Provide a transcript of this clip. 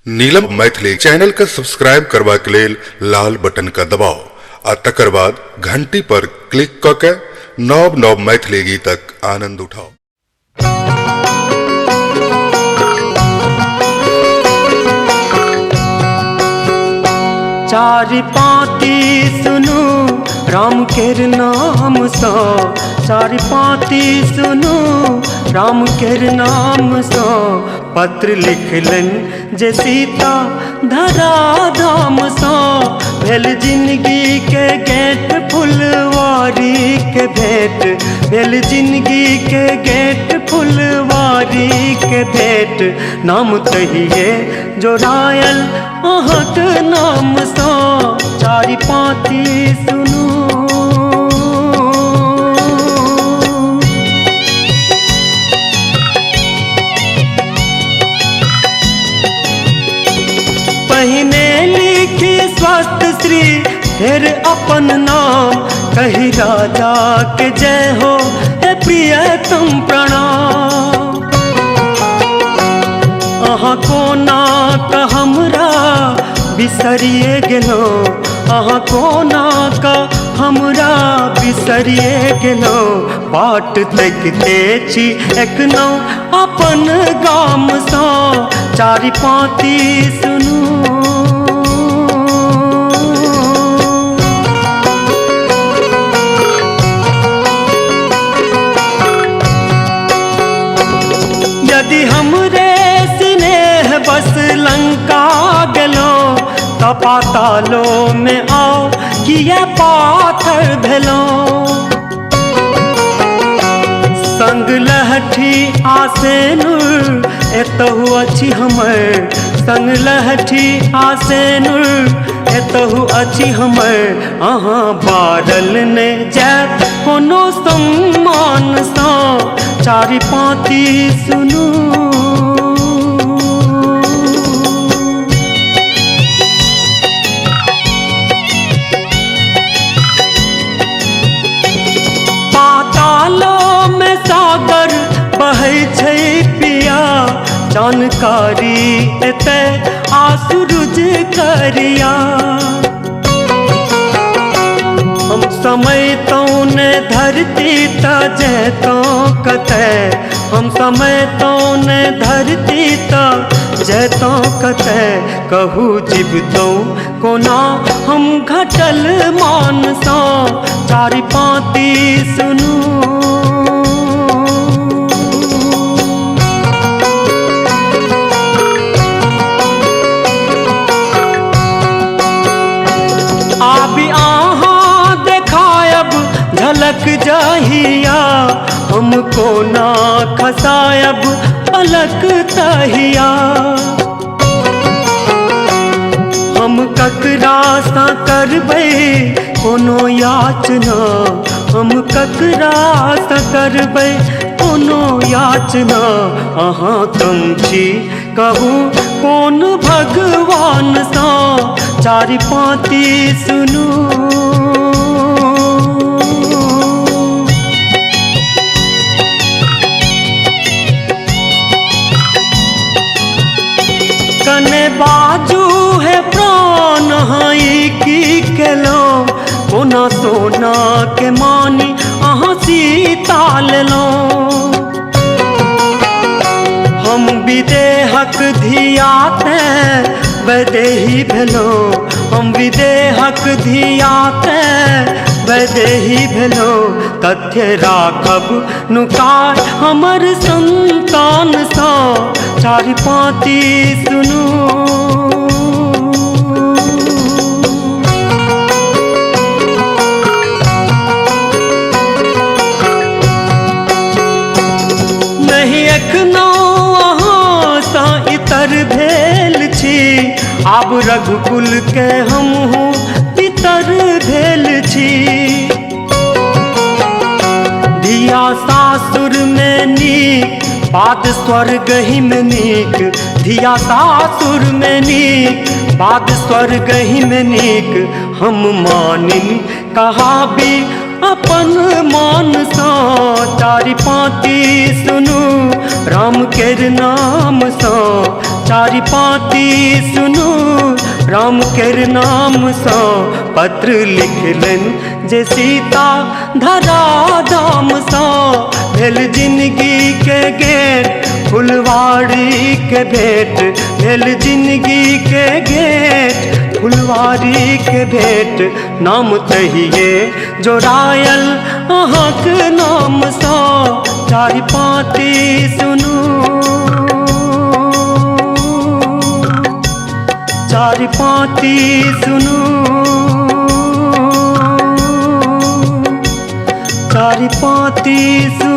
नीलम Maithili channel का subscribe करबा के लेल लाल बटन का दबाव आ तकर बाद घंटी पर क्लिक क के नव नव मैथिली गीतक आनंद उठाओ। चारि पाती सुनु राम केर नाम सा, चारि पाती सुनु राम केर नाम सा, पत्र लिखलन जे सीता धरा धाम सा, भेल जिंदगी के गेट फुलवारी के भेंट, भेल जिंदगी के गेट फुलवारी के भेंट, नाम तहिए जोड़ायल अहाँक नाम सा, चारि पाती सुनू। पहिने लिखी स्वस्थ श्री फिर अपन नाम, कही राजा के जय हो हे प्रियतम प्रणाम। अहाँ कोना का हमरा बिसरिए गेलो, अहाँ कोना का हमरा बिसरिए गेलो, बाट तकते छी एखनो अपन गाम सा, चारि पाती सुनू। यदि हमरे स्नेह बस लंका गेलो, त पातालो में आओ किया पाथर भेलो, संग लहठी आसेनुर एतहु अछि हमर, संग लहठी आसेनुर एतहु अछि हमर, अहाँ बारल ने जायत कोनो सम्मान सा, चारि पाती सुनू। पातालो में सागर बहै छै पिया, जानकारी एते आसुरुज करिया, हम समय तो ने धरती त जैतो कते, हम समय तो ने धरती त जैतो कते, कहू जीवतो कोना हम घटल मानसा, चारि पाती सुनू। आबि आहाँ देखायब झलक जहिया, हमको ना खसायब पलक तहिया, हम ककरा सा करबै कोनो याचना, हम ककरा सा करबै कोनो याचना, अहाँ कम छी कहू कोन भगवान सा, चारि पाती सुनू। कने बाजू है प्राण हाई की केलो, कोना सोना के मानी अहाँ सीता लेलो, हम विदेहक धियाते वैदेही भेलो, हम विदेहक धियाते वैदेही भेलो, तथ्य राखब नुकाय हमर संतान सा, चारि पाती सुनू। नहीं एखनो अहाँ सा इतर भेल छी, आब रघुकुल के हमहूँ पितर भेल छी, धिया सासुर में नीक बाद स्वर्ग ही में नीक, धिया सासुर में नीक बाद स्वर्ग ही में नीक, हम मानिन कहा भी अपन मान सा, चारि पाती सुनू राम केर नाम सा, चारि पाती सुनू राम केर नाम सँ पत्र लिखलनि जे सीता धरा धाम सँ भेल जिंदगी के गेट फुलवारी के भेंट भेल जिंदगी के गेट फुलवारी के भेंट नाम तहिए जोड़ायल अहाँक नाम सँ चारि पाती सुनू चारि पाती सुनू चारि पाती सुनू